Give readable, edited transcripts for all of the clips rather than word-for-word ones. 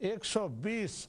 120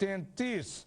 33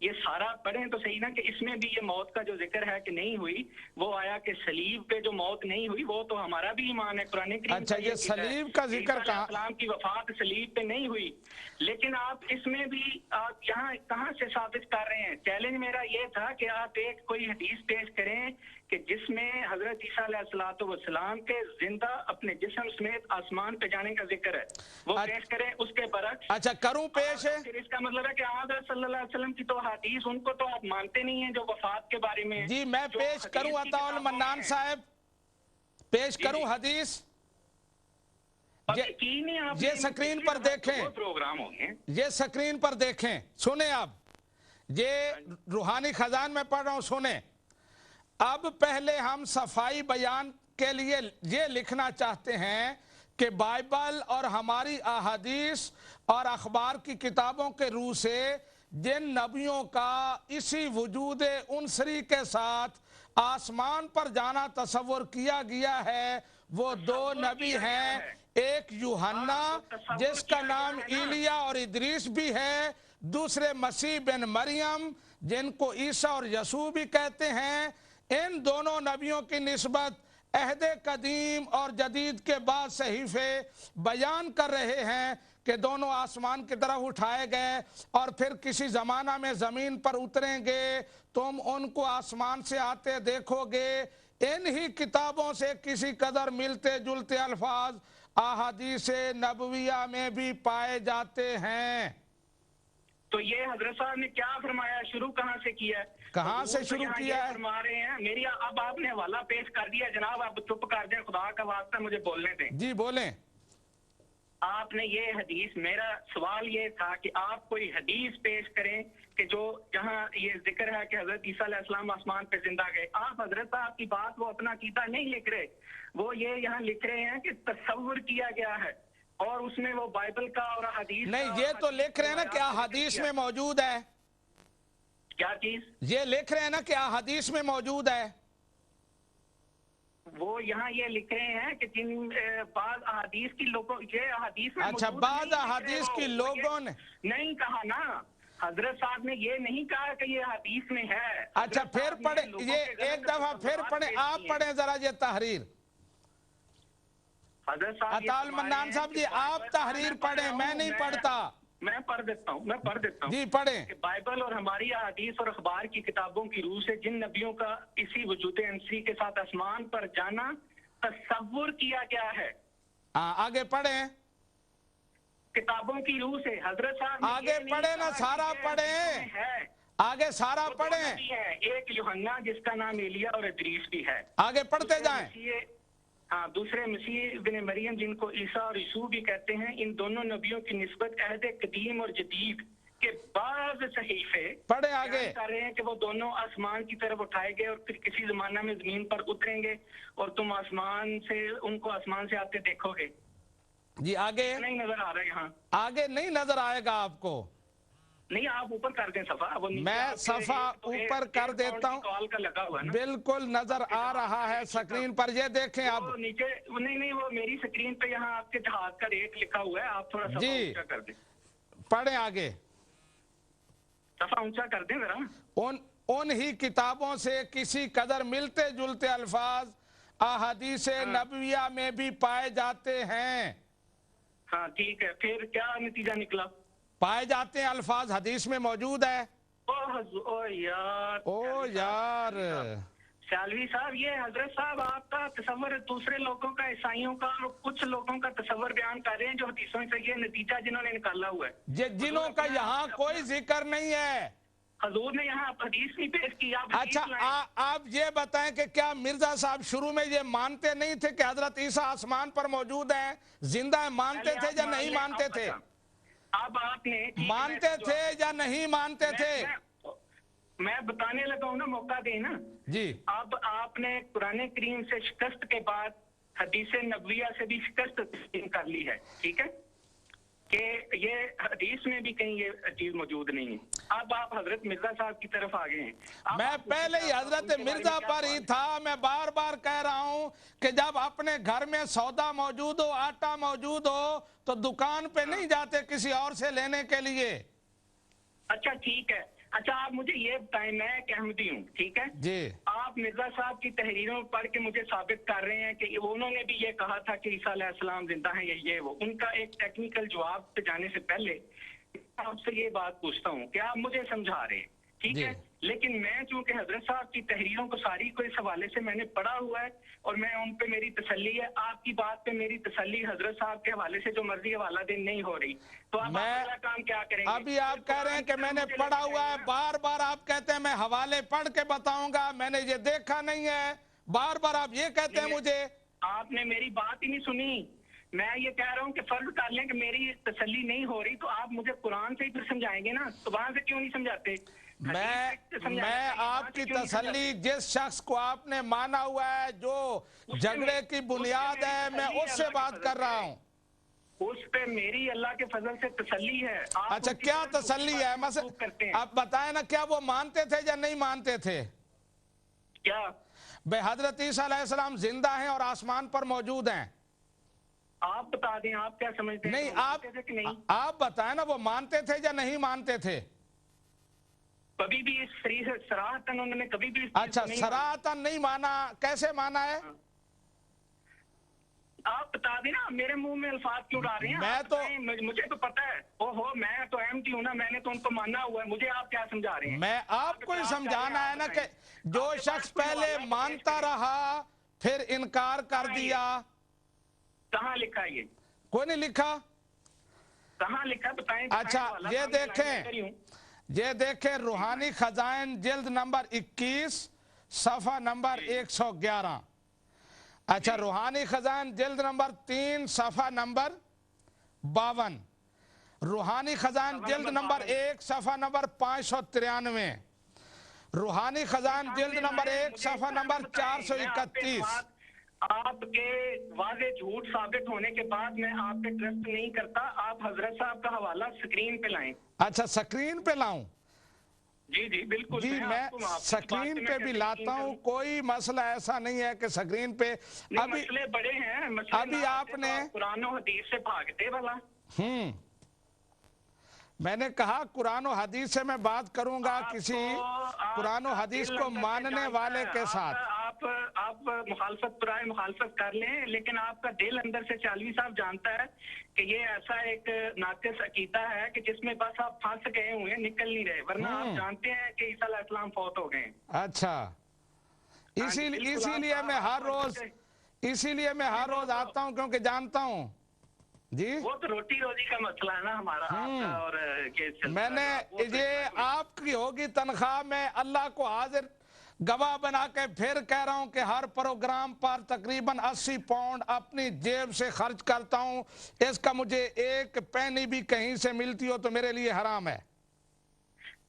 یہ سارا پڑھیں تو صحیح نا کہ اس میں بھی یہ موت کا جو ذکر ہے کہ نہیں ہوئی، وہ آیا کہ صلیب پہ جو موت نہیں ہوئی وہ تو ہمارا بھی ایمان ہے، قرآن کریم اچھا یہ صلیب کا ذکر عیسیٰ علیہ السلام کی وفات صلیب پہ نہیں ہوئی، لیکن آپ اس میں بھی آپ یہاں کہاں سے ثابت کر رہے ہیں؟ چیلنج میرا یہ تھا کہ آپ ایک کوئی حدیث پیش کریں کہ جس میں حضرت عیسیٰ علیہ السلام کے زندہ اپنے جسم سمیت آسمان پہ جانے کا ذکر ہے، وہ پیش کریں اس کے برعکس۔ اچھا کروں پیش ہے؟ پھر اس کا مطلب ہے کہ حضرت صلی اللہ علیہ وسلم کی تو حدیث ان کو تو آپ مانتے نہیں ہیں جو وفات کے بارے میں جی میں پیش کروں عطا المنان صاحب، پیش کروں حدیث؟ یہ سکرین پر دیکھیں، پروگرام ہو گئے، یہ سکرین پر دیکھیں، سنیں اب یہ روحانی خزان میں پڑھ رہا ہوں، سنیں اب پہلے ہم صفائی بیان کے لیے یہ لکھنا چاہتے ہیں کہ بائبل اور ہماری احادیث اور اخبار کی کتابوں کے روح سے جن نبیوں کا اسی وجود عنصری کے ساتھ آسمان پر جانا تصور کیا گیا ہے وہ دو نبی ہیں، ایک یوحنا جس کا نام ایلیا اور ادریس بھی ہے، دوسرے مسیح بن مریم جن کو عیسیٰ اور یسوع بھی کہتے ہیں۔ ان دونوں نبیوں کی نسبت عہد قدیم اور جدید کے بعد صحیفے بیان کر رہے ہیں کہ دونوں آسمان کی طرف اٹھائے گئے اور پھر کسی زمانہ میں زمین پر اتریں گے، تم ان کو آسمان سے آتے دیکھو گے۔ ان ہی کتابوں سے کسی قدر ملتے جلتے الفاظ احادیث نبویہ میں بھی پائے جاتے ہیں۔ تو یہ حضرت صاحب نے کیا فرمایا؟ شروع کہاں سے کیا ہے؟ کہاں سے شروع کیا ہے؟ فرما رہے ہیں میری اب آپ نے حوالہ پیش کر دیا جناب، آپ چپ کر دیں، خدا کا واسطہ مجھے بولنے دیں۔ جی بولیں۔ آپ نے یہ حدیث، میرا سوال یہ تھا کہ آپ کوئی حدیث پیش کریں کہ جو جہاں یہ ذکر ہے کہ حضرت عیسیٰ علیہ السلام آسمان پہ زندہ گئے۔ آپ حضرت صاحب کی بات وہ اپنا عقیدہ نہیں لکھ رہے، وہ یہ یہاں لکھ رہے ہیں کہ تصور کیا گیا ہے اور اس میں وہ بائبل کا اور حدیث نہیں، یہ تو لکھ رہے ہیں نا کہ احادیث میں موجود ہے۔ کیا چیز؟ یہ لکھ رہے ہیں نا کہ احادیث میں موجود ہے۔ وہ یہاں یہ لکھ رہے ہیں کہ جن بعض احادیث کی لوگوں، یہ احادیث میں اچھا بعض احادیث کی لوگوں نے نہیں کہا نا، حضرت صاحب نے یہ نہیں کہا کہ یہ حدیث میں ہے۔ اچھا پھر پڑھیں، یہ ایک دفعہ پھر پڑھیں، آپ پڑھیں ذرا یہ تحریر۔ عطا المنان صاحب جی آپ تحریر پڑھیں، میں نہیں پڑھتا۔ میں پڑھ دیتا ہوں، جی پڑھیں۔ کہ بائبل اور ہماری احادیث اور اخبار کی کتابوں کی روح سے جن نبیوں کا اسی وجود عنصری کے ساتھ آسمان پر جانا تصور کیا گیا ہے۔ آگے پڑھیں، کتابوں کی روح سے حضرت صاحب آگے پڑھیں نا، سارا پڑھیں، آگے سارا پڑھیں۔ ایک یوحنا جس کا نام ایلیا اور ادریس بھی ہے، آگے پڑھتے جائیں۔ ہاں، دوسرے مسیح بن مریم جن کو عیسیٰ اور یسوع بھی کہتے ہیں، ان دونوں نبیوں کی نسبت عہد قدیم اور جدید کے بعض صحیفے پڑھیں آگے کر رہے ہیں کہ وہ دونوں آسمان کی طرف اٹھائے گئے اور پھر کسی زمانہ میں زمین پر اتریں گے اور تم آسمان سے ان کو آسمان سے آتے دیکھو گے۔ جی آگے نہیں نظر آ رہا ہے یہاں، آگے نہیں نظر آئے گا آپ کو۔ نہیں، آپ اوپر کر دیں صفحہ، میں صفحہ اوپر کر دیتا ہوں، کال کا لگا ہوا ہے، بالکل نظر آ رہا ہے سکرین پر، یہ دیکھیں اب نیچے۔ نہیں وہ میری سکرین پہ یہاں آپ کے جہاز کا ریٹ لکھا ہوا ہے، آپ تھوڑا صفحہ اونچا کر دیں۔ پڑھیں آگے، صفحہ اونچا کر دیں ذرا۔ ان ہی کتابوں سے کسی قدر ملتے جلتے الفاظ احادیث نبویہ میں بھی پائے جاتے ہیں۔ ہاں ٹھیک ہے، پھر کیا نتیجہ نکلا؟ پائے جاتے ہیں الفاظ حدیث میں موجود ہے۔ او یار سیالوی صاحب، یہ حضرت صاحب آپ کا تصور دوسرے لوگوں کا، عیسائیوں کا اور کچھ لوگوں کا تصور بیان کر رہے ہیں جو حدیثوں سے یہ نتیجہ جنہوں نے نکالا ہوا ہے، جنہوں کا یہاں کوئی ذکر نہیں ہے۔ حضور نے یہاں حدیث نہیں پیش کی۔ اچھا آپ یہ بتائیں کہ کیا مرزا صاحب شروع میں یہ مانتے نہیں تھے کہ حضرت عیسیٰ آسمان پر موجود ہیں، زندہ ہیں؟ مانتے تھے یا نہیں مانتے تھے؟ اب آپ نے مانتے تھے یا نہیں مانتے تھے؟ میں بتانے لگا ہوں نا، موقع دیں نا جی۔ اب آپ نے قرآن کریم سے شکست کے بعد حدیث نبویہ سے بھی شکست تسلیم کر لی ہے، ٹھیک ہے، کہ یہ حدیث میں بھی کہیں یہ چیز موجود نہیں ہے۔ اب آپ حضرت مرزا صاحب کی طرف آگے ہیں۔ میں پہلے ہی حضرت مرزا پر ہی تھا، میں بار بار کہہ رہا ہوں کہ جب اپنے گھر میں سودا موجود ہو، آٹا موجود ہو تو دکان پہ نہیں جاتے کسی اور سے لینے کے لیے۔ اچھا ٹھیک ہے، اچھا آپ مجھے یہ بتائیں، میں ایک احمدی ہوں، ٹھیک ہے جی آپ مرزا صاحب کی تحریروں پڑھ کے مجھے ثابت کر رہے ہیں کہ انہوں نے بھی یہ کہا تھا کہ عیسیٰ علیہ السلام زندہ ہیں، یہ وہ ان کا ایک ٹیکنیکل جواب پہ جانے سے پہلے آپ سے یہ بات پوچھتا ہوں کہ آپ مجھے سمجھا رہے ہیں، ٹھیک جی ہے، لیکن میں چونکہ حضرت صاحب کی تحریروں کو ساری کو اس حوالے سے میں نے پڑھا ہوا ہے اور میں ان پہ میری تسلی ہے، آپ کی بات پہ میری تسلی حضرت صاحب کے حوالے سے جو مرضی حوالہ دین نہیں ہو رہی، تو اب آپ میں اگلا کام کیا کریں گے؟ ابھی آپ کہہ رہے ہیں کہ میں نے مجھے لے پڑھا کے ہوا جائیں ہے، نا۔ بار بار آپ کہتے ہیں میں حوالے پڑھ کے بتاؤں گا، میں نے یہ دیکھا نہیں ہے، بار بار آپ یہ کہتے ہیں مجھے۔ آپ نے میری بات ہی نہیں سنی، میں یہ کہہ رہا ہوں کہ فرض کر لیں کہ میری تسلی نہیں ہو رہی تو آپ مجھے قرآن سے ہی پھر سمجھائیں گے نا، تو وہاں سے کیوں نہیں سمجھاتے؟ میں آپ کی تسلی، جس شخص کو آپ نے مانا ہوا ہے جو جھگڑے کی بنیاد ہے، میں اس سے بات کر رہا ہوں۔ اس پہ میری اللہ کے فضل سے تسلی ہے۔ اچھا کیا تسلی ہے؟ آپ بتائیں نا، کیا وہ مانتے تھے یا نہیں مانتے تھے؟ کیا بے حضرت عیسیٰ علیہ السلام زندہ ہیں اور آسمان پر موجود ہیں؟ آپ بتا دیں، آپ کیا سمجھتے ہیں؟ نہیں، مانتے تھے کہ نہیں؟ آپ بتائیں نا، وہ مانتے تھے یا نہیں مانتے تھے؟ کبھی بھی اس صراحتاً انہوں نے کبھی بھی اس چیز اچھا کو نہیں صراحتاً نہیں مانا، کیسے مانا ہے؟ آپ بتا دیں نا، میرے منہ میں الفاظ کیوں ڈال رہے ہیں؟ میں آپ تو بتائیں، مجھے تو پتا ہے، میں تو احمدی ہوں نا، میں نے تو ان کو مانا ہوا ہے، مجھے آپ کیا سمجھا رہے ہیں؟ میں آپ کو ہی سمجھانا ہے نا کہ جو شخص پہلے مانتا رہا پھر انکار کر دیا۔ کہاں لکھا یہ؟ کوئی نہیں لکھا۔ کہاں لکھا بتائیں؟ اچھا یہ دیکھیں روحانی خزائن جلد نمبر 21 صفحہ نمبر 111۔ اچھا روحانی خزائن جلد نمبر 3 صفحہ نمبر 52، روحانی خزائن جلد نمبر 1 صفحہ نمبر 593، روحانی خزائن جلد نمبر 1 صفحہ نمبر 431۔ آپ کے واضح جھوٹ ثابت ہونے کے بعد میں آپ پہ ٹرسٹ نہیں کرتا، آپ حضرت صاحب کا حوالہ سکرین پہ لائیں۔ اچھا سکرین پہ لاؤں؟ جی جی بالکل، جی میں سکرین پہ بھی لاتا ہوں، کوئی مسئلہ ایسا نہیں ہے کہ سکرین پہ مسئلے بڑے ہیں، ابھی آپ نے قرآن و حدیث سے بھاگتے بھلا۔ میں نے کہا قرآن و حدیث سے میں بات کروں گا کسی قرآن و حدیث کو ماننے والے کے ساتھ۔ آپ مخالفت پرائے مخالفت کر لیں، لیکن آپ کا دل اندر سے چالوی صاحب جانتا ہے کہ یہ ایسا ایک ناقص عقیدہ ہے کہ جس میں بس آپ پھنس گئے ہوئے ہیں، نکل نہیں رہے، ورنہ آپ جانتے ہیں کہ عیسیٰ علیہ السلام فوت ہو گئے ہیں۔ اچھا اسی لیے میں ہر روز آتا ہوں کیونکہ جانتا ہوں۔ جی وہ تو روٹی روزی کا مسئلہ ہے نا ہمارا آپ کا، اور میں نے یہ آپ کی ہوگی تنخواہ، میں اللہ کو حاضر گواہ بنا کے پھر کہہ رہا ہوں کہ ہر پروگرام پر تقریباً 80 پاؤنڈ اپنی جیب سے خرچ کرتا ہوں، اس کا مجھے ایک پینی بھی کہیں سے ملتی ہو تو میرے لیے حرام ہے۔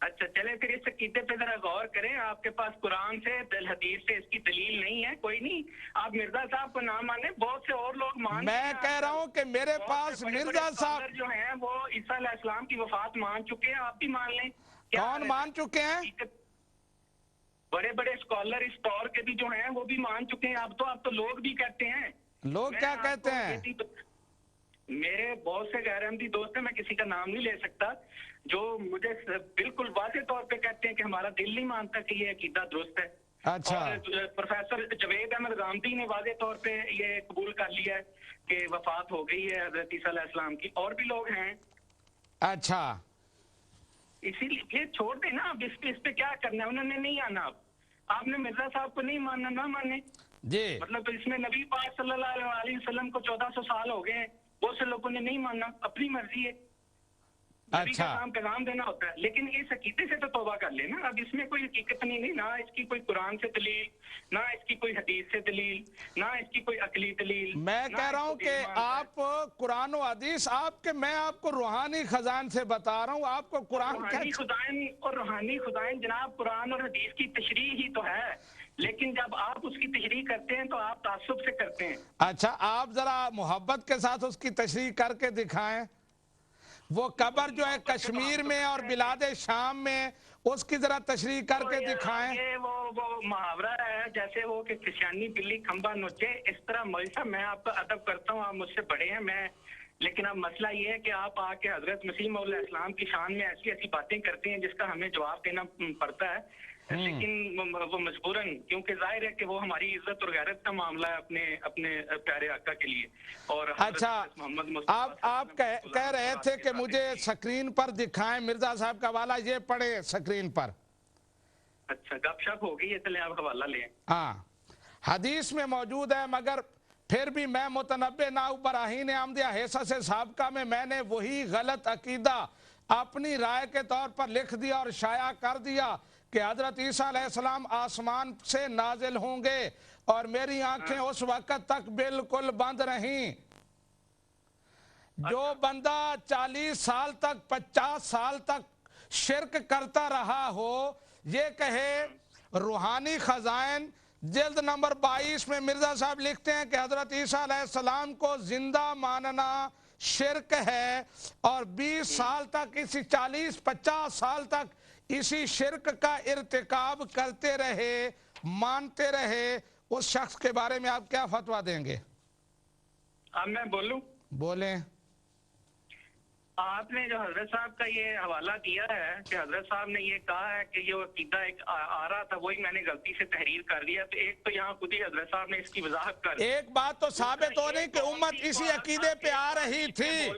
اچھا چلے پھر اس عقیدے پہ ذرا غور کریں، آپ کے پاس قرآن سے حدیث سے اس کی دلیل نہیں ہے، کوئی نہیں، آپ مرزا صاحب کو نہ مانیں، بہت سے اور لوگ میں کہہ رہا ہوں کہ میرے پاس مرزا صاحب جو ہیں وہ عیسیٰ علیہ السلام کی وفات مان چکے ہیں، آپ بھی مان لیں۔ کون مان چکے ہیں؟ بڑے بڑے اسکالر اس طور کے بھی جو ہیں وہ بھی مان چکے ہیں، اب تو لوگ بھی کہتے ہیں۔ لوگ کیا کہتے ہیں؟ میرے بہت سے غیر احمدی دوست ہیں، میں کسی کا نام نہیں لے سکتا، جو مجھے بالکل واضح طور پہ کہتے ہیں کہ ہمارا دل نہیں مانتا کہ یہ عقیدہ درست ہے۔ اچھا پروفیسر جوید احمد غامدی نے واضح طور پہ یہ قبول کر لیا ہے کہ وفات ہو گئی ہے حضرت عیسیٰ علیہ السلام کی، اور بھی لوگ ہیں۔ اچھا اسی لیے چھوڑ دیں نا، اب اس پہ کیا کرنا ہے، انہوں نے نہیں آنا، آپ نے مرزا صاحب کو نہیں ماننا، نہ مانے جی، مطلب اس میں نبی پاک صلی اللہ علیہ وسلم کو 1400 سال ہو گئے ہیں، بہت سے لوگوں نے نہیں ماننا، اپنی مرضی ہے، نبی کا کام پیغام دینا ہوتا ہے، لیکن اس عقیدے سے تو توبہ کر لینا، اب اس میں کوئی حقیقت نہیں، نہ اس کی کوئی قرآن سے دلیل، نہ اس کی کوئی حدیث سے دلیل، نہ اس کی کوئی عقلی دلیل۔ میں کہہ رہا ہوں کہ آپ قرآن و حدیث میں آپ کو روحانی خزائن سے بتا رہا ہوں، آپ کو قرآن روحانی خزائن جناب قرآن اور حدیث کی تشریح ہی تو ہے، لیکن جب آپ اس کی تشریح کرتے ہیں تو آپ تعصب سے کرتے ہیں۔ اچھا آپ ذرا محبت کے ساتھ اس کی تشریح کر کے دکھائیں، وہ قبر جو ہے کشمیر میں اور بلاد شام میں، اس کی ذرا تشریح کر کے دکھائیں۔ یہ وہ محاورہ ہے جیسے وہ کہ کشانی بلی کھمبا نوچے، اس طرح مولوی صاحب میں آپ کا ادب کرتا ہوں، آپ مجھ سے بڑے ہیں، میں لیکن اب مسئلہ یہ ہے کہ آپ آ کے حضرت مسیح موعود علیہ السلام کی شان میں ایسی ایسی باتیں کرتے ہیں جس کا ہمیں جواب دینا پڑتا ہے، لیکن وہ مجبوراً، کیونکہ ظاہر ہے کہ وہ ہماری عزت اور غیرت کا معاملہ ہے اپنے پیارے آقا کے لیے. اور اچھا، آپ کہہ رہے تھے کہ مجھے سکرین پر دکھائیں، مرزا صاحب کا حوالہ یہ پڑھے سکرین پر. اچھا، گپ شپ ہو گئی ہے، چلیں آپ حوالہ لیں. ہاں، حدیث میں موجود ہے، مگر پھر بھی میں متنبع ناؤ براہین عمدیہ حصص سابقہ میں نے وہی غلط عقیدہ اپنی رائے کے طور پر لکھ دیا اور شائع کر دیا کہ حضرت عیسیٰ علیہ السلام آسمان سے نازل ہوں گے، اور میری آنکھیں اس وقت تک بالکل بند رہیں. جو بندہ 40 سال تک 50 سال تک شرک کرتا رہا ہو، یہ کہے روحانی خزائن جلد نمبر 22 میں مرزا صاحب لکھتے ہیں کہ حضرت عیسیٰ علیہ السلام کو زندہ ماننا شرک ہے، اور 20 سال تک 40-50 سال تک اسی شرک کا ارتکاب کرتے رہے، مانتے رہے. اس شخص کے بارے میں آپ کیا فتویٰ دیں گے؟ اب میں بولوں؟ بولیں. آپ نے جو حضرت صاحب کا یہ حوالہ دیا ہے کہ حضرت صاحب نے یہ کہا ہے کہ یہ عقیدہ ایک آ رہا تھا، وہی میں نے غلطی سے تحریر کر دیا، تو ایک تو یہاں خود ہی حضرت صاحب نے اس کی وضاحت کر دی. ایک بات تو ثابت ہو رہی کہ امت اسی عقیدے پہ آ رہی تھی،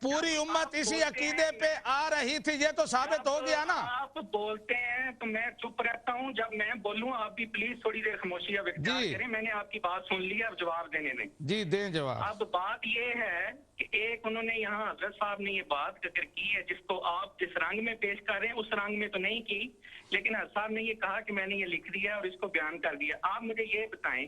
پوری امت اسی عقیدے پہ آ رہی تھی، یہ تو ثابت ہو گیا نا. آپ بولتے ہیں تو میں چپ رہتا ہوں، جب میں بولوں آپ بھی پلیز تھوڑی دیر خاموشی اب اختیار کریں. میں نے آپ کی بات سن لی، اب جواب دینے دیں. جی دیں جواب. اب بات یہ ہے کہ ایک انہوں نے یہاں حضرت صاحب نے یہ بات ذکر کی ہے جس کو آپ جس رنگ میں پیش کر رہے ہیں اس رنگ میں تو نہیں کی، لیکن حضرت صاحب نے یہ کہا کہ میں نے یہ لکھ دیا اور اس کو بیان کر دیا. آپ مجھے یہ بتائیں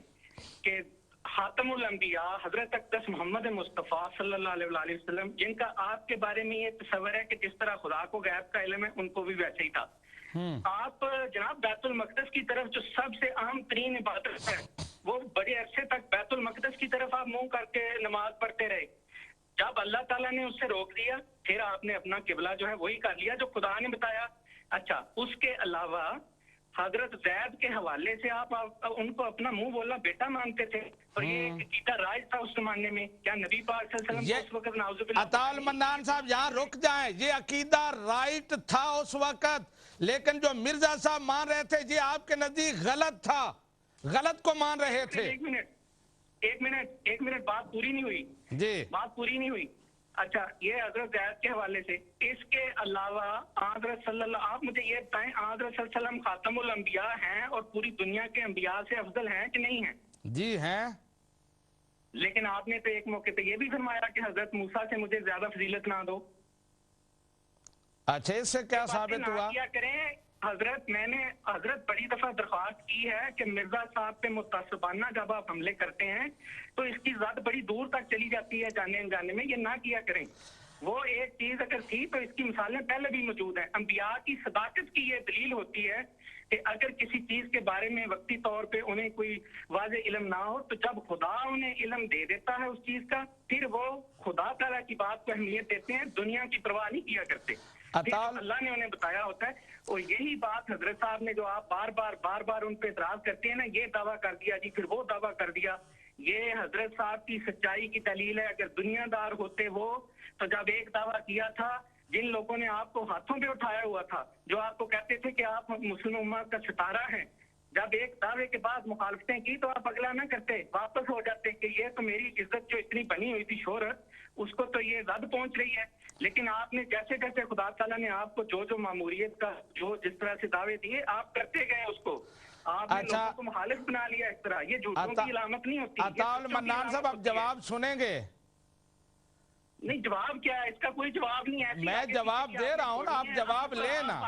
کہ خاتم الانبیاء حضرت اقدس محمد مصطفیٰ صلی اللہ علیہ وآلہ وسلم، جن کا آپ کے بارے میں یہ تصور ہے کہ جس طرح خدا کو غیب کا علم ہے، ان کو بھی ویسے ہی تھا. آپ جناب بیت المقدس کی طرف جو سب سے عام ترین عبادت ہے، وہ بڑے عرصے تک بیت المقدس کی طرف آپ منہ کر کے نماز پڑھتے رہے. جب اللہ تعالیٰ نے اس سے روک دیا، پھر آپ نے اپنا قبلہ جو ہے وہی کر لیا جو خدا نے بتایا. اچھا، اس کے علاوہ حضرت زید کے حوالے سے آپ ان کو اپنا منہ بولنا بیٹا مانتے تھے، اور یہ عقیدہ رائج تھا اس زمانے میں. کیا نبی پاک صلی اللہ علیہ وسلم کو اس وقت نعوذ باللہ؟ عطا المنان صاحب یہاں رک جائیں. یہ عقیدہ رائٹ تھا اس وقت، لیکن جو مرزا صاحب مان رہے تھے یہ آپ کے نزدیک غلط تھا، غلط کو مان رہے تھے. ایک منٹ بات پوری نہیں ہوئی. جی بات پوری نہیں ہوئی. اچھا، یہ حضرت زید کے حوالے سے. اس کے علاوہ حضرت صلی اللہ، آپ مجھے یہ بتائیں حضرت صلی اللہ علیہ وسلم خاتم الانبیاء ہیں اور پوری دنیا کے انبیاء سے افضل ہیں کہ نہیں ہیں؟ جی ہیں. لیکن آپ نے تو ایک موقع پہ یہ بھی فرمایا کہ حضرت موسیٰ سے مجھے زیادہ فضیلت نہ دو. اچھا، اس سے کیا ثابت ہوا؟ کیا کریں میں نے بڑی دفعہ درخواست کی ہے کہ مرزا صاحب پہ متعصبانہ جب آپ حملے کرتے ہیں تو اس کی ذات بڑی دور تک چلی جاتی ہے جانے انجانے میں. یہ نہ کیا کریں. وہ ایک چیز اگر تھی تو اس کی مثالیں پہلے بھی موجود ہیں. انبیاء کی صداقت کی یہ دلیل ہوتی ہے کہ اگر کسی چیز کے بارے میں وقتی طور پہ انہیں کوئی واضح علم نہ ہو، تو جب خدا انہیں علم دے دیتا ہے اس چیز کا، پھر وہ خدا تعالیٰ کی بات کو اہمیت دیتے ہیں، دنیا کی پرواہ نہیں کیا کرتے. اللہ نے انہیں بتایا ہوتا ہے. اور یہی بات حضرت صاحب نے جو آپ بار بار ان پہ اعتراض کرتے ہیں نا، یہ دعویٰ کر دیا جی، پھر وہ دعویٰ کر دیا. یہ حضرت صاحب کی سچائی کی دلیل ہے. اگر دنیا دار ہوتے وہ تو جب ایک دعویٰ کیا تھا، جن لوگوں نے آپ کو ہاتھوں پہ اٹھایا ہوا تھا، جو آپ کو کہتے تھے کہ آپ مسلم امت کا ستارہ ہیں، جب ایک دعوے کے بعد مخالفتیں کی تو آپ اگلا نہ کرتے، واپس ہو جاتے کہ یہ تو میری عزت جو اتنی بنی ہوئی تھی شہرت، اس کو تو یہ زد پہنچ رہی ہے. لیکن آپ نے جیسے جیسے خدا تعالیٰ نے آپ کو جو ماموریت کا جو جس طرح سے دعوے دیے، آپ کرتے گئے اس کو. آپ نے لوگوں کو مخالف بنا لیا اس طرح. یہ جھوٹوں کی علامت نہیں ہوتی. عطا المنان صاحب اب جواب سنیں گے؟ نہیں، جواب کیا ہے اس کا؟ کوئی جواب نہیں ہے. میں جواب دے رہا ہوں نا، آپ جواب لینا.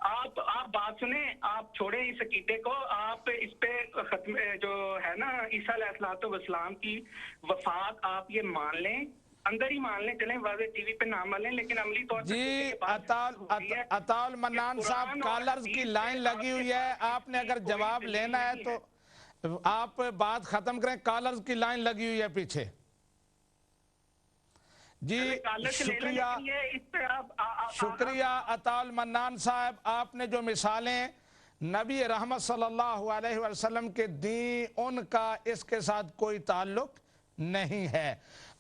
آپ بات سنیں، آپ چھوڑیں اس عقیدے کو. آپ اس پہ ختم جو ہے نا عیسیٰ علیہ السلام کی وفات، آپ یہ مان لیں، اندر ہی مان لیں، چلیں واضح ٹی وی پہ نہ مان لیں، لیکن عملی طور پر جی عطا المنان صاحب کالرز کی لائن لگی ہوئی ہے. آپ نے اگر جواب لینا ہے تو آپ بات ختم کریں. کالرز کی لائن لگی ہوئی ہے پیچھے. جی شکریہ عطا المنان صاحب. آپ نے جو مثالیں نبی رحمت صلی اللہ علیہ وسلم کے دیں، ان کا اس کے ساتھ کوئی تعلق نہیں ہے.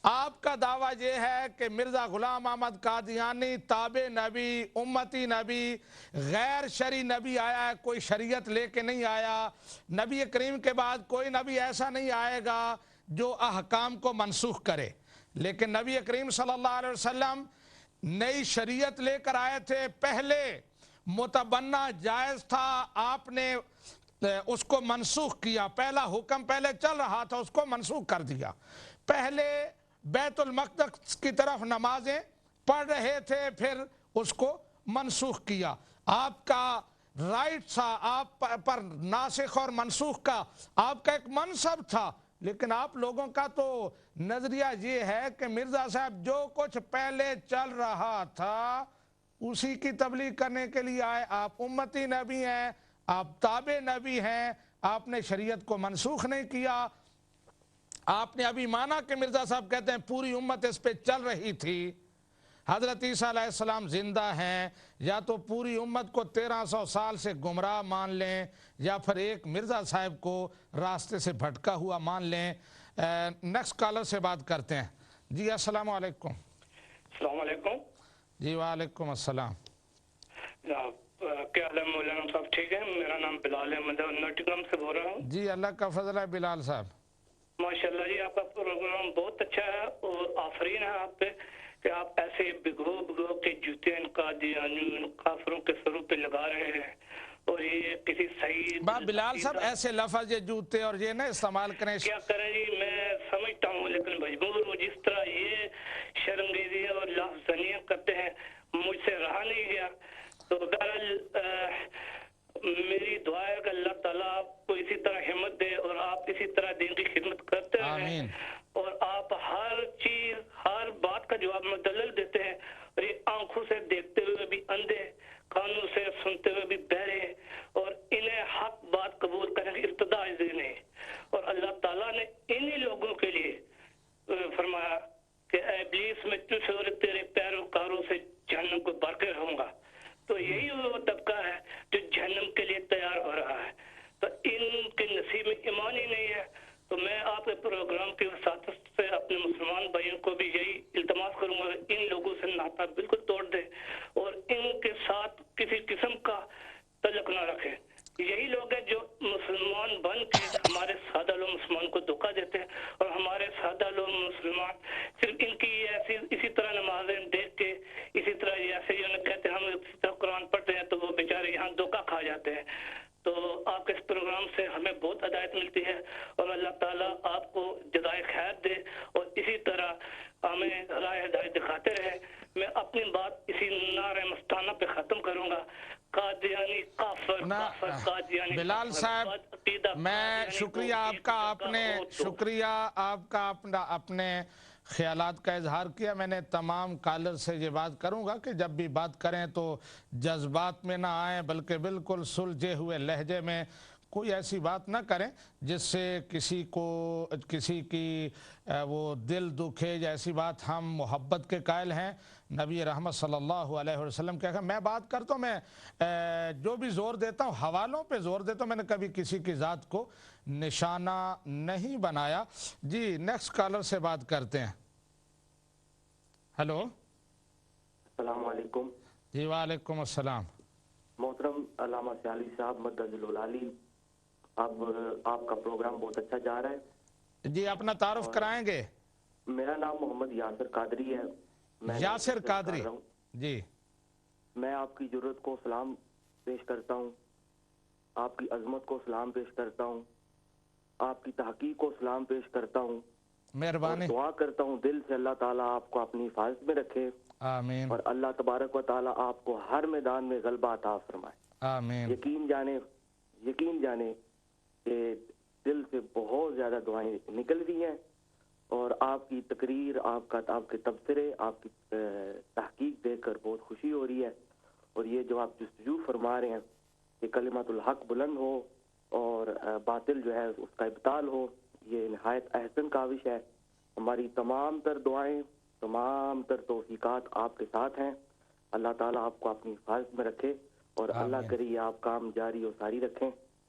آپ کا دعویٰ یہ ہے کہ مرزا غلام احمد قادیانی تابع نبی، امتی نبی، غیر شرعی نبی آیا ہے، کوئی شریعت لے کے نہیں آیا۔ نبی کریم کے بعد کوئی نبی ایسا نہیں آئے گا جو احکام کو منسوخ کرے، لیکن نبی کریم صلی اللہ علیہ وسلم نئی شریعت لے کر آئے تھے۔ پہلے متبنہ جائز تھا، آپ نے اس کو منسوخ کیا۔ پہلا حکم پہلے چل رہا تھا، اس کو منسوخ کر دیا۔ پہلے بیت المقدس کی طرف نمازیں پڑھ رہے تھے، پھر اس کو منسوخ کیا۔ آپ کا رائٹ تھا، آپ پر ناسخ اور منسوخ کا آپ کا ایک منصب تھا، لیکن آپ لوگوں کا تو نظریہ یہ ہے کہ مرزا صاحب جو کچھ پہلے چل رہا تھا اسی کی تبلیغ کرنے کے لیے آئے۔ آپ امتی نبی ہیں، آپ تابع نبی ہیں، آپ نے شریعت کو منسوخ نہیں کیا۔ آپ نے ابھی مانا کہ مرزا صاحب کہتے ہیں پوری امت اس پہ چل رہی تھی۔ حضرت عیسیٰ علیہ السلام زندہ ہیں، یا تو پوری امت کو 1300 سال سے گمراہ مان لیں، یا پھر ایک مرزا صاحب کو راستے سے بھٹکا ہوا مان لیں۔ نیکسٹ کالر سے بات کرتے ہیں۔ جی السلام علیکم۔ السلام علیکم۔ جی وعلیکم السلام۔ کیا حال ہے مولانا صاحب؟ ٹھیک ہے؟ میرا نام بلال احمد ہے، نوٹیگرام سے بول رہا ہوں۔ جی اللہ کا فضل ہے بلال صاحب۔ ماشاءاللہ جی، آپ کا پروگرام بہت اچھا ہے، اور آفرین ہے آپ پہ کہ آپ ایسے بگو بگو کے جوتے ان قادیانی ان کافروں کے سروں پہ لگا رہے ہیں، اور یہ کسی صحیح بلال صاحب ایسے لفظ یہ جوتے اور یہ نہ استعمال کریں۔ کیا کریں جی، میں سمجھتا ہوں لیکن مجبور ہوں۔ جس طرح یہ شرمگیزی اور لفظ زنیاں کرتے ہیں، مجھ سے رہا نہیں گیا۔ تو بہرحال میری دعا ہے کہ اللہ تعالیٰ آپ کو اسی طرح ہمت دے، اور آپ اسی طرح دین کی خدمت کرتے رہیں، آمین۔ اور آپ ہر چیز ہر بات کا جواب مدلل دیتے ہیں، اور یہ آنکھوں سے دیکھتے ہوئے بھی اندھے، کانوں سے سنتے ہوئے بھی بہرے، اور انہیں حق بات قبول کرنے کی ابتدا دینے۔ اور اللہ تعالیٰ نے انہی لوگوں کے لیے فرمایا کہ اے ابلیس میں تجھ اور تیرے پیروکاروں سے جہنم کو بھر کے رہوں گا۔ تو یہی وہ طبقہ ہے جو جہنم کے لیے تیار ہو رہا ہے، تو ان کے نصیب میں ایمان ہی نہیں ہے۔ تو میں آپ کے پروگرام کی وساطت سے اپنے مسلمان بھائیوں کو بھی یہی التماس کروں گا کہ ان لوگوں سے ناطہ بالکل توڑ دے، اور ان کے ساتھ کسی قسم کا تعلق نہ رکھے۔ یہی لوگ ہیں جو مسلمان بن کے ہمارے سادہ لوگ مسلمان کو دھوکہ دیتے ہیں، اور ہمارے سادہ لوگ مسلمان صرف ان کی ایسی اسی طرح نمازیں دیکھ کے اسی طرح ایسے ہی کہتے ہیں ہم اسی طرح قرآن پڑھتے ہیں، تو وہ بیچارے یہاں دھوکہ کھا جاتے ہیں۔ تو آپ کے اس پروگرام سے ہمیں بہت ہدایت ملتی ہے، اور اللہ تعالیٰ آپ کو جزائے خیر دے، اور اسی طرح ہمیں راہ ہدایت دکھاتے رہے۔ میں اپنی بات اسی نعرہ مستانہ پہ ختم کروں گا، قادیانی کافر کافر قادیانی بلال صاحب میں شکریہ آپ کا، آپ کا اپنے خیالات کا اظہار کیا۔ میں نے تمام کالر سے یہ بات کروں گا کہ جب بھی بات کریں تو جذبات میں نہ آئیں، بلکہ بالکل سلجھے ہوئے لہجے میں کوئی ایسی بات نہ کریں جس سے کسی کی وہ دل دکھے یا ایسی بات۔ ہم محبت کے قائل ہیں، نبی رحمت صلی اللہ علیہ وسلم کہا میں بات کرتا ہوں، میں جو بھی زور دیتا ہوں حوالوں پہ زور دیتا ہوں، میں نے کبھی کسی کی ذات کو نشانہ نہیں بنایا۔ جی نیکسٹ کالر سے بات کرتے ہیں۔ ہلو السلام علیکم۔ جی وعلیکم السلام۔ محترم علامہ سیالی صاحب مدد العلی، اب آپ کا پروگرام بہت اچھا جا رہا ہے۔ جی اپنا تعارف کرائیں گے؟ میرا نام محمد یاسر قادری ہے۔ یاسر قادری جی۔ میں آپ کی ضرورت کو سلام پیش کرتا ہوں، آپ کی عظمت کو سلام پیش کرتا ہوں، آپ کی تحقیق کو سلام پیش کرتا ہوں، مہربانی، دعا کرتا ہوں دل سے اللہ تعالیٰ آپ کو اپنی حفاظت میں رکھے، آمین، اور اللہ تبارک و تعالیٰ آپ کو ہر میدان میں غلبہ عطا فرمائے، آمین۔ یقین جانے کہ دل سے بہت زیادہ دعائیں نکل رہی ہیں، اور آپ کی تقریر، آپ کے تبصرے، آپ کی تحقیق دیکھ کر بہت خوشی ہو رہی ہے، اور یہ جو آپ جستجو فرما رہے ہیں کہ کلمت الحق بلند ہو اور باطل جو ہے اس کا ابطال ہو، یہ نہایت احسن کاوش ہے۔ ہماری تمام تر دعائیں، تمام تر توفیقات آپ کے ساتھ ہیں۔ اللہ تعالیٰ آپ کو اپنی حفاظت میں رکھے، اور اللہ کرے آپ کام جاری و ساری رکھیں۔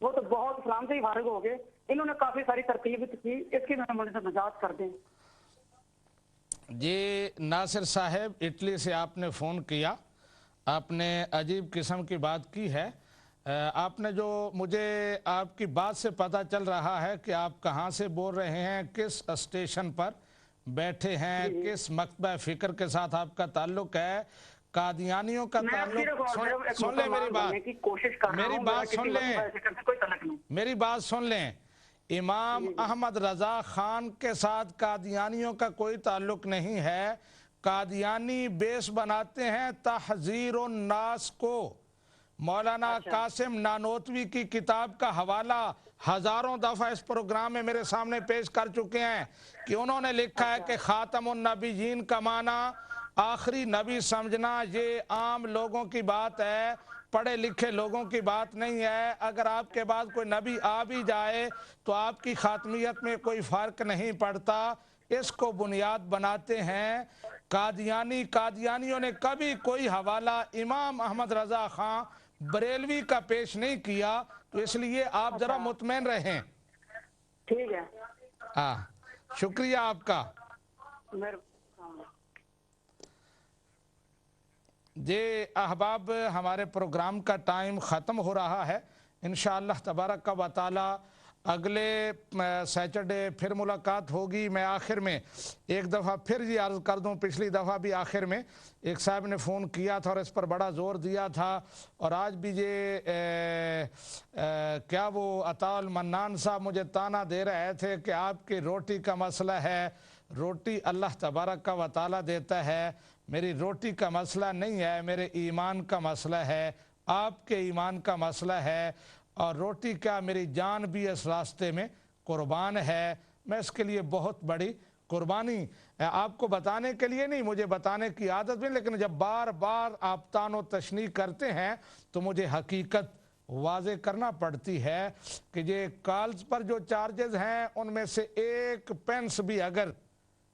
وہ تو بہت اسلام سے ہی فارغ ہو گئے. انہوں نے کافی ساری ترتیب کی, اس کی میں سے وضاحت کر دیں. جی ناصر صاحب, اٹلی سے آپ نے فون کیا, آپ نے عجیب قسم کی بات کی ہے. آپ نے جو, مجھے آپ کی بات سے پتہ چل رہا ہے کہ آپ کہاں سے بول رہے ہیں, کس اسٹیشن پر بیٹھے ہیں, کس مکتبہ فکر کے ساتھ آپ کا تعلق ہے. قادیانیوں کا تعلق, سن لیں میری بات, میری بات سن لیں, میری بات سن لیں. امام احمد رضا خان کے ساتھ قادیانیوں کا کوئی تعلق نہیں ہے. قادیانی بیس بناتے ہیں تحذیر الناس کو. مولانا قاسم نانوتوی کی کتاب کا حوالہ ہزاروں دفعہ اس پروگرام میں میرے سامنے پیش کر چکے ہیں کہ انہوں نے لکھا ہے کہ خاتم النبیین کا معنی آخری نبی سمجھنا یہ عام لوگوں کی بات ہے, پڑھے لکھے لوگوں کی بات نہیں ہے. اگر آپ کے بعد کوئی نبی آ بھی جائے تو آپ کی خاتمیت میں کوئی فرق نہیں پڑتا. اس کو بنیاد بناتے ہیں قادیانی. قادیانیوں نے کبھی کوئی حوالہ امام احمد رضا خان بریلوی کا پیش نہیں کیا, تو اس لیے آپ ذرا مطمئن رہیں. ٹھیک ہے, ہاں, شکریہ آپ کا. جی احباب, ہمارے پروگرام کا ٹائم ختم ہو رہا ہے. انشاءاللہ تبارک و تعالی اگلے سیچرڈے پھر ملاقات ہوگی. میں آخر میں ایک دفعہ پھر یہ عرض کر دوں, پچھلی دفعہ بھی آخر میں ایک صاحب نے فون کیا تھا اور اس پر بڑا زور دیا تھا, اور آج بھی یہ کیا وہ عطا المنان صاحب مجھے تانا دے رہے تھے کہ آپ کی روٹی کا مسئلہ ہے. روٹی اللہ تبارک و تعالی دیتا ہے, میری روٹی کا مسئلہ نہیں ہے, میرے ایمان کا مسئلہ ہے, آپ کے ایمان کا مسئلہ ہے. اور روٹی کا میری جان بھی اس راستے میں قربان ہے. میں اس کے لیے بہت بڑی قربانی آپ کو بتانے کے لیے نہیں, مجھے بتانے کی عادت بھی, لیکن جب بار بار آپ تان و تشنیع کرتے ہیں تو مجھے حقیقت واضح کرنا پڑتی ہے کہ یہ کالز پر جو چارجز ہیں ان میں سے ایک پینس بھی اگر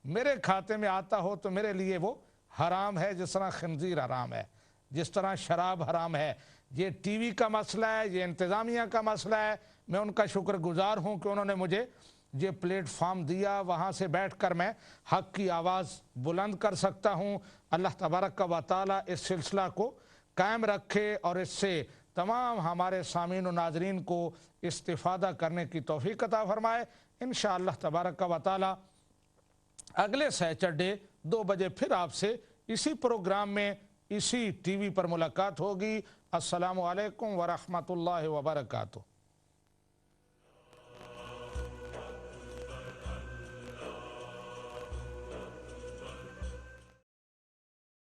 میرے کھاتے میں آتا ہو تو میرے لیے وہ حرام ہے, جس طرح خنزیر حرام ہے, جس طرح شراب حرام ہے. یہ ٹی وی کا مسئلہ ہے, یہ انتظامیہ کا مسئلہ ہے. میں ان کا شکر گزار ہوں کہ انہوں نے مجھے یہ پلیٹ فارم دیا, وہاں سے بیٹھ کر میں حق کی آواز بلند کر سکتا ہوں. اللہ تبارک و تعالی اس سلسلہ کو قائم رکھے اور اس سے تمام ہمارے سامعین و ناظرین کو استفادہ کرنے کی توفیق عطا فرمائے. انشاءاللہ تبارک و تعالی اگلے سیچرڈے 2 بجے پھر آپ سے اسی پروگرام میں اسی ٹی وی پر ملاقات ہوگی. السلام علیکم ورحمۃ اللہ وبرکاتہ.